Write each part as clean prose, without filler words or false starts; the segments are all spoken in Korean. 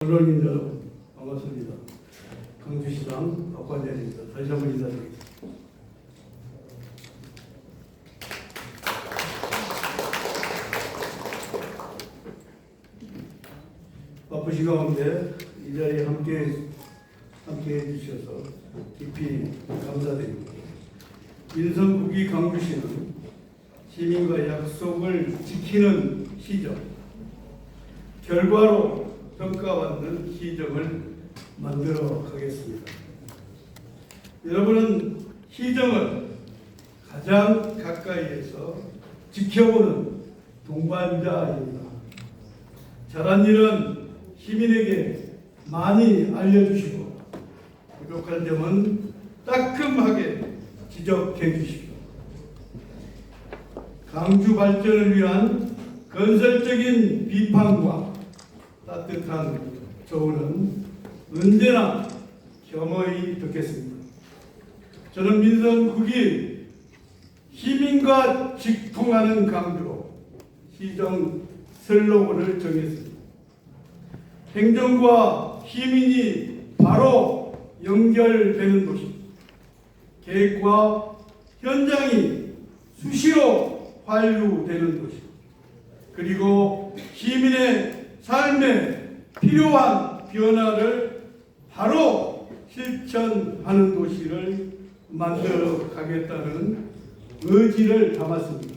언론인 여러분 반갑습니다. 광주시당 박관장입니다. 다시 한번 인사드리겠습니다. 바쁘신 가운데 이 자리에 함께 해주셔서 깊이 감사드립니다. 민선국이 광주시는 시민과 약속을 지키는 시정, 결과로 평가받는 시정을 만들어 가겠습니다. 여러분은 시정을 가장 가까이에서 지켜보는 동반자입니다. 잘한 일은 시민에게 많이 알려주시고 부족한 점은 따끔하게 지적해 주십시오. 광주 발전을 위한 건설적인 비판과 따뜻한 조언은 언제나 겸허히 듣겠습니다. 저는 민선국이 시민과 직통하는 광주로 시정 슬로건을 정했습니다. 행정과 시민이 바로 연결되는 도시, 계획과 현장이 수시로 환류되는 도시, 그리고 시민의 삶에 필요한 변화를 바로 실천하는 도시를 만들어 가겠다는 의지를 담았습니다.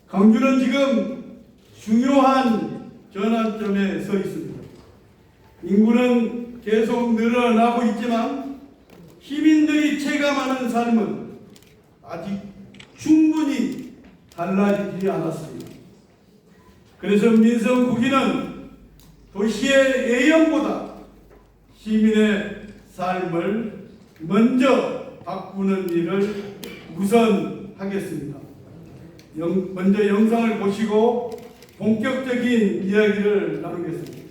광주는 지금 중요한 전환점에 서 있습니다. 인구는 계속 늘어나고 있지만 시민들이 체감하는 삶은 아직 충분히 달라지지 않았습니다. 그래서 민선국이는 도시의 애형보다 시민의 삶을 먼저 바꾸는 일을 우선하겠습니다. 먼저 영상을 보시고 본격적인 이야기를 나누겠습니다.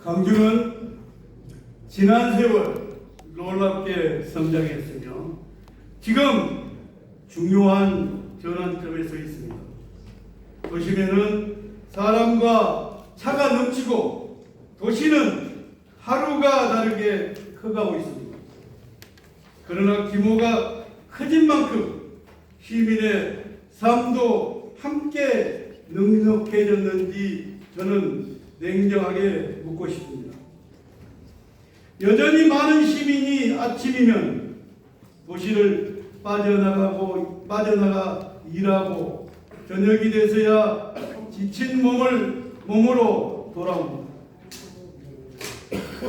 광주는 지난 세월 놀랍게 성장했으며 지금 중요한 전환점에 서 있습니다. 도심에는 사람과 차가 넘치고 도시는 하루가 다르게 커가고 있습니다. 그러나 규모가 커진 만큼 시민의 삶도 함께 넉넉해졌는지 저는 냉정하게 묻고 싶습니다. 여전히 많은 시민이 아침이면 도시를 빠져나가 일하고 저녁이 돼서야 지친 몸으로 돌아옵니다.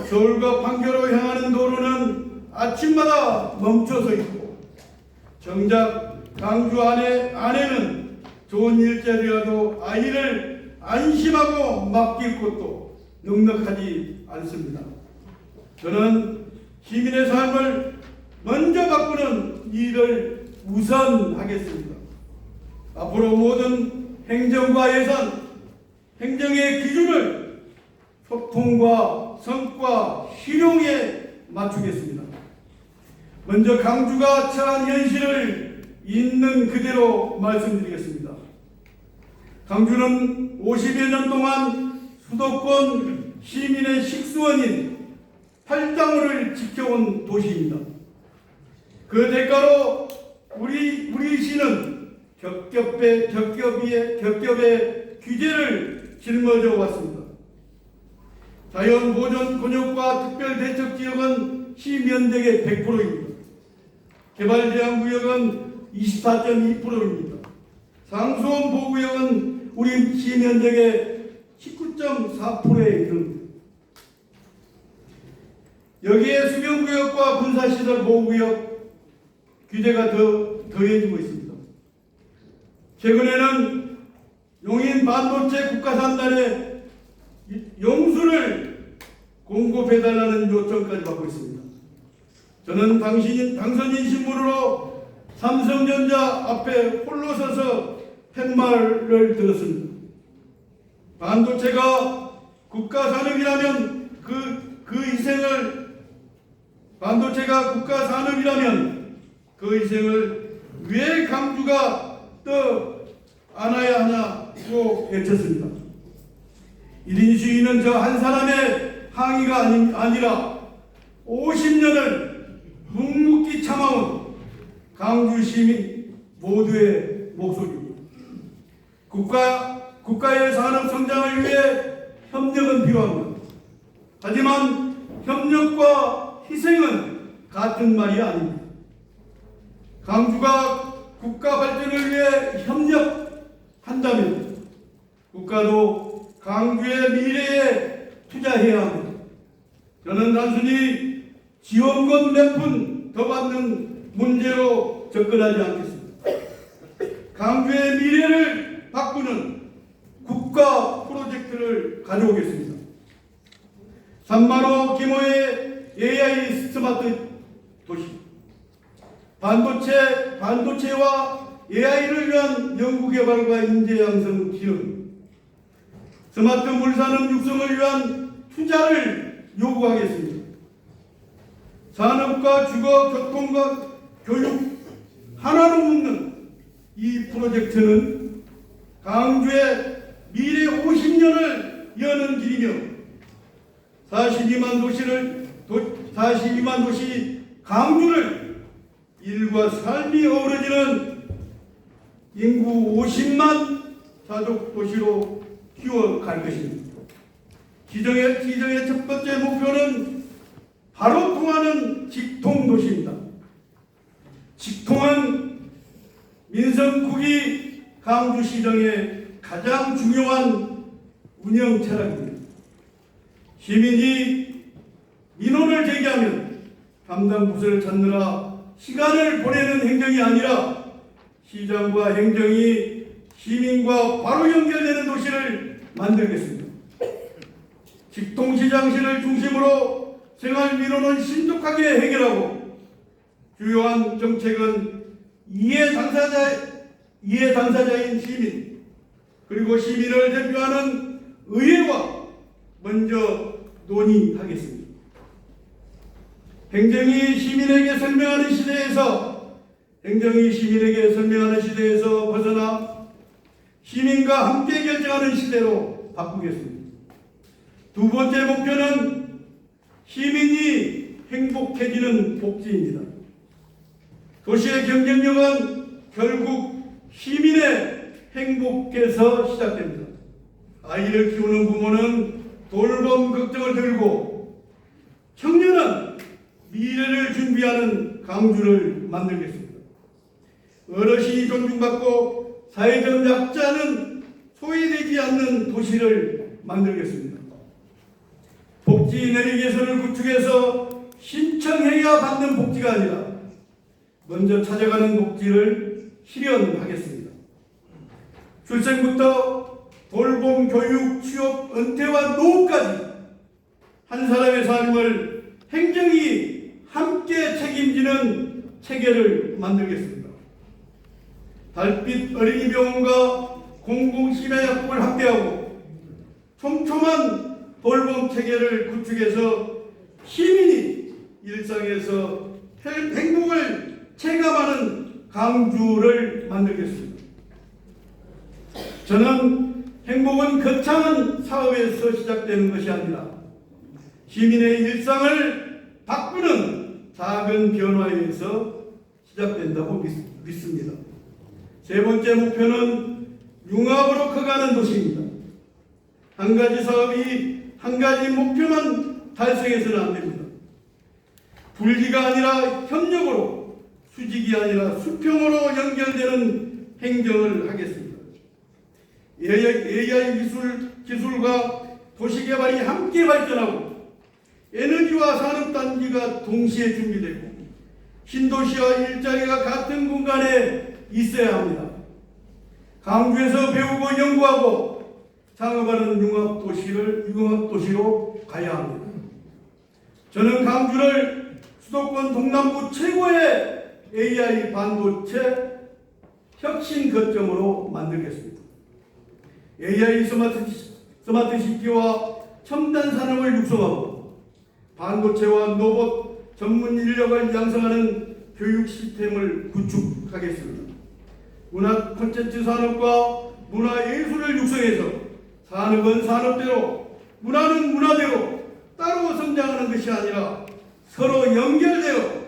서울과 판교로 향하는 도로는 아침마다 멈춰서 있고 정작 광주 안에는 좋은 일자리라도 아이를 안심하고 맡길 곳도 넉넉하지 않습니다. 저는 시민의 삶을 먼저 바꾸는 일을 우선하겠습니다. 앞으로 모든 행정과 예산, 행정의 기준을 소통과 성과, 실용에 맞추겠습니다. 먼저 광주가 처한 현실을 있는 그대로 말씀드리겠습니다. 광주는 50여 년 동안 수도권 시민의 식수원인 팔당호를 지켜온 도시입니다. 그 대가로 우리 시는 겹겹의 규제를 짊어져 왔습니다. 자연보전 권역과 특별대책지역은 시면적의 100%입니다. 개발제한구역은 24.2%입니다. 상수원 보호구역은 우리 시면적의 19.4%에 이릅니다. 여기에 수경구역과 군사시설 보호구역, 규제가 더해지고 있습니다. 최근에는 용인 반도체 국가산단에 용수를 공급해달라는 요청까지 받고 있습니다. 저는 당선인 신분으로 삼성전자 앞에 홀로 서서 팻말을 들었습니다. 반도체가 국가산업이라면 반도체가 국가산업이라면 그 희생을 왜 강주가 떠 안아야 하냐고 외쳤습니다. 1인 시위는 저 한 사람의 항의가 아니라 50년을 묵묵히 참아온 강주 시민 모두의 목소리입니다. 국가의 산업 성장을 위해 협력은 필요합니다. 하지만 협력과 희생은 같은 말이 아닙니다. 강주가 국가 발전을 위해 협력한다면 국가도 강주의 미래에 투자해야 합니다. 저는 단순히 지원금 몇 푼 더 받는 문제로 접근하지 않겠습니다. 강주의 미래를 바꾸는 국가 프로젝트를 가져오겠습니다. 3만호 규모의 AI 스마트 도시, 반도체와 AI를 위한 연구개발과 인재 양성 지원, 스마트 물산업 육성을 위한 투자를 요구하겠습니다. 산업과 주거, 교통과 교육 하나로 묶는 이 프로젝트는 강주의 미래 50년을 여는 길이며 42만 도시 강주를 일과 삶이 어우러지는 인구 50만 사족 도시로 키워갈 것입니다. 지정의 첫 번째 목표는 바로 통하는 직통도시입니다. 직통은 민성국이 강주시정의 가장 중요한 운영 철학입니다. 시민이 민원을 제기하면 담당 부서를 찾느라 시간을 보내는 행정이 아니라 시장과 행정이 시민과 바로 연결되는 도시를 만들겠습니다. 직통시장시를 중심으로 생활 민원은 신속하게 해결하고 주요한 정책은 이해 당사자인 시민 그리고 시민을 대표하는 의회와 먼저 논의하겠습니다. 행정이 시민에게 설명하는 시대에서 벗어나 시민과 함께 결정하는 시대로 바꾸겠습니다. 두 번째 목표는 시민이 행복해지는 복지입니다. 도시의 경쟁력은 결국 시민의 행복에서 시작됩니다. 아이를 키우는 부모는 돌봄 걱정을 들고 청년은 미래를 준비하는 강주를 만들겠습니다. 어르신이 존중받고 사회적 약자는 소외되지 않는 도시를 만들겠습니다. 복지 내리 개선을 구축해서 신청해야 받는 복지가 아니라 먼저 찾아가는 복지를 실현하겠습니다. 출생부터 돌봄, 교육, 취업, 은퇴와 노후까지 한 사람의 삶을 행정이 함께 책임지는 체계를 만들겠습니다. 달빛 어린이병원과 공공심야약국을 확대하고 촘촘한 돌봄 체계를 구축해서 시민이 일상에서 행복을 체감하는 강주를 만들겠습니다. 저는 행복은 거창한 사업에서 시작되는 것이 아니라 시민의 일상을 바꾸는 작은 변화에서 시작된다고 믿습니다. 세 번째 목표는 융합으로 커가는 도시입니다. 한 가지 사업이 한 가지 목표만 달성해서는 안 됩니다. 분리가 아니라 협력으로, 수직이 아니라 수평으로 연결되는 행정을 하겠습니다. AI 기술과 도시개발이 함께 발전하고 에너지와 산업단지가 동시에 준비되고 신도시와 일자리가 같은 공간에 있어야 합니다. 강주에서 배우고 연구하고 창업하는 융합도시로 가야 합니다. 저는 강주를 수도권 동남부 최고의 AI 반도체 혁신 거점으로 만들겠습니다. AI 스마트시티와 첨단 산업을 육성하고 반도체와 로봇 전문 인력을 양성하는 교육 시스템을 구축하겠습니다. 문화 콘텐츠 산업과 문화예술을 육성해서 산업은 산업대로, 문화는 문화대로 따로 성장하는 것이 아니라 서로 연결되어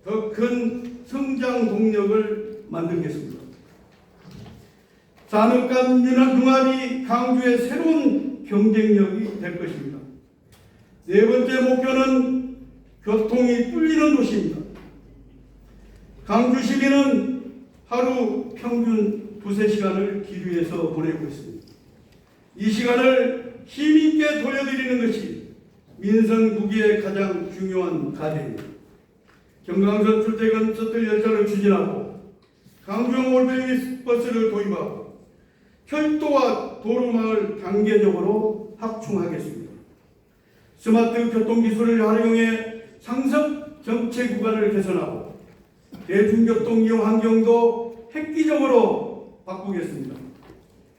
더 큰 성장 동력을 만들겠습니다. 산업 간 융합이 강주의 새로운 경쟁력이 될 것입니다. 네 번째 목표는 교통이 뚫리는 도시입니다. 강주 시민은 하루 평균 2~3시간을 길 위에서 보내고 있습니다. 이 시간을 시민께 돌려드리는 것이 민생국의의 가장 중요한 과제입니다. 경강선 출퇴근 셔틀 열차를 추진하고 강주형 올베이 버스를 도입하고 철도와 도로망을 단계적으로 확충하겠습니다. 스마트 교통기술을 활용해 상습 정체 구간을 개선하고 대중교통 이용 환경도 획기적으로 바꾸겠습니다.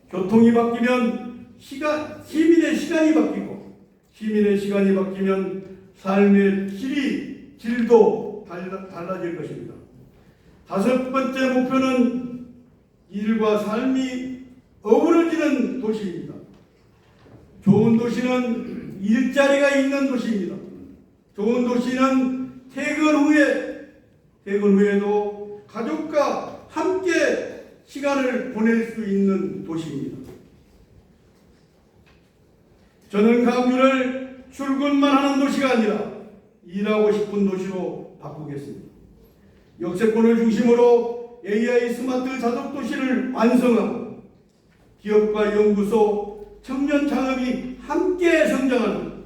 교통이 바뀌면 시민의 시간이 바뀌고 시민의 시간이 바뀌면 삶의 질도 달라질 것입니다. 다섯 번째 목표는 일과 삶이 어우러지는 도시입니다. 좋은 도시는 일자리가 있는 도시입니다. 좋은 도시는 퇴근 후에도 가족과 함께 시간을 보낼 수 있는 도시입니다. 저는 강주를 출근만 하는 도시가 아니라 일하고 싶은 도시로 바꾸겠습니다. 역세권을 중심으로 AI 스마트 자덕도시를 완성하고 기업과 연구소, 청년 창업이 함께 성장하는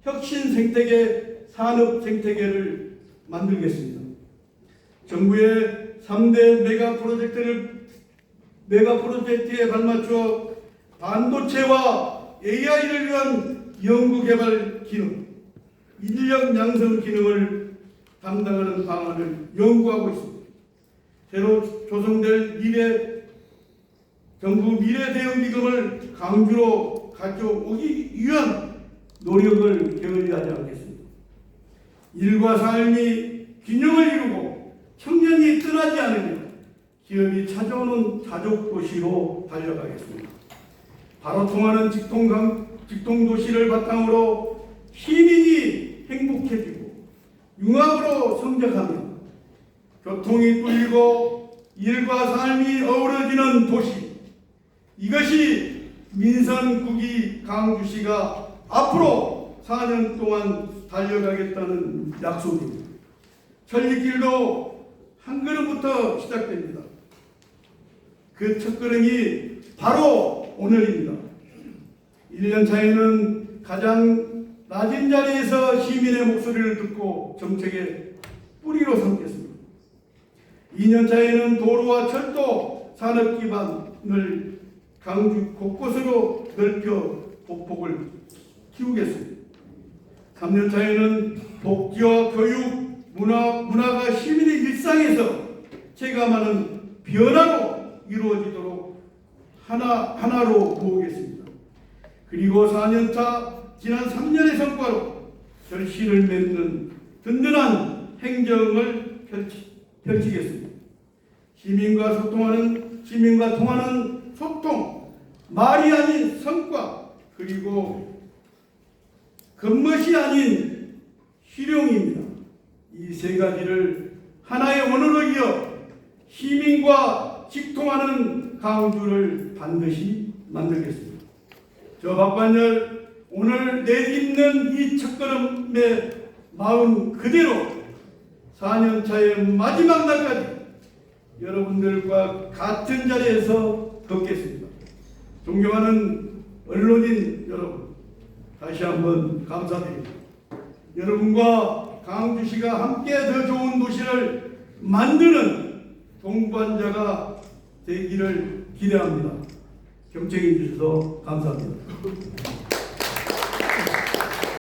혁신 생태계, 산업 생태계를 만들겠습니다. 정부의 3대 메가 프로젝트에 발맞춰 반도체와 AI를 위한 연구개발 기능, 인력 양성 기능을 담당하는 방안을 연구하고 있습니다. 새로 조성될 정부 미래 대응 기금을 강주로 가져오기 위한 노력을 게을리하지 않겠습니다. 일과 삶이 균형을 이루고 청년이 떠나지 않으며 기업이 찾아오는 가족도시로 달려가겠습니다. 바로 통하는 직통도시를 바탕으로 시민이 행복해지고 융합으로 성장하며 교통이 뚫리고 일과 삶이 어우러지는 도시, 이것이 민선국이 강주시가 앞으로 4년 동안 달려가겠다는 약속입니다. 천리길도 한 걸음부터 시작됩니다. 그 첫걸음이 바로 오늘입니다. 1년 차에는 가장 낮은 자리에서 시민의 목소리를 듣고 정책의 뿌리로 삼겠습니다. 2년 차에는 도로와 철도 산업 기반을 강주 곳곳으로 넓혀 보폭을 키우겠습니다. 3년 차에는 복지와 교육, 문화가 시민의 일상에서 체감하는 변화로 이루어지도록 하나로 모으겠습니다. 그리고 4년 차 지난 3년의 성과로 결실을 맺는 든든한 행정을 펼치겠습니다. 시민과 통하는 소통, 말이 아닌 성과, 그리고 겉멋이 아닌 실용입니다. 이 세 가지를 하나의 언어로 이어 시민과 직통하는 강주를 반드시 만들겠습니다. 저 박관열 오늘 내딛는 이 첫걸음의 마음 그대로 4년 차의 마지막 날까지 여러분들과 같은 자리에서 걷겠습니다. 존경하는 언론인 여러분, 다시 한번 감사드립니다. 여러분과 광주시가 함께 더 좋은 도시를 만드는 동반자가 되기를 기대합니다. 경청해 주셔서 감사합니다.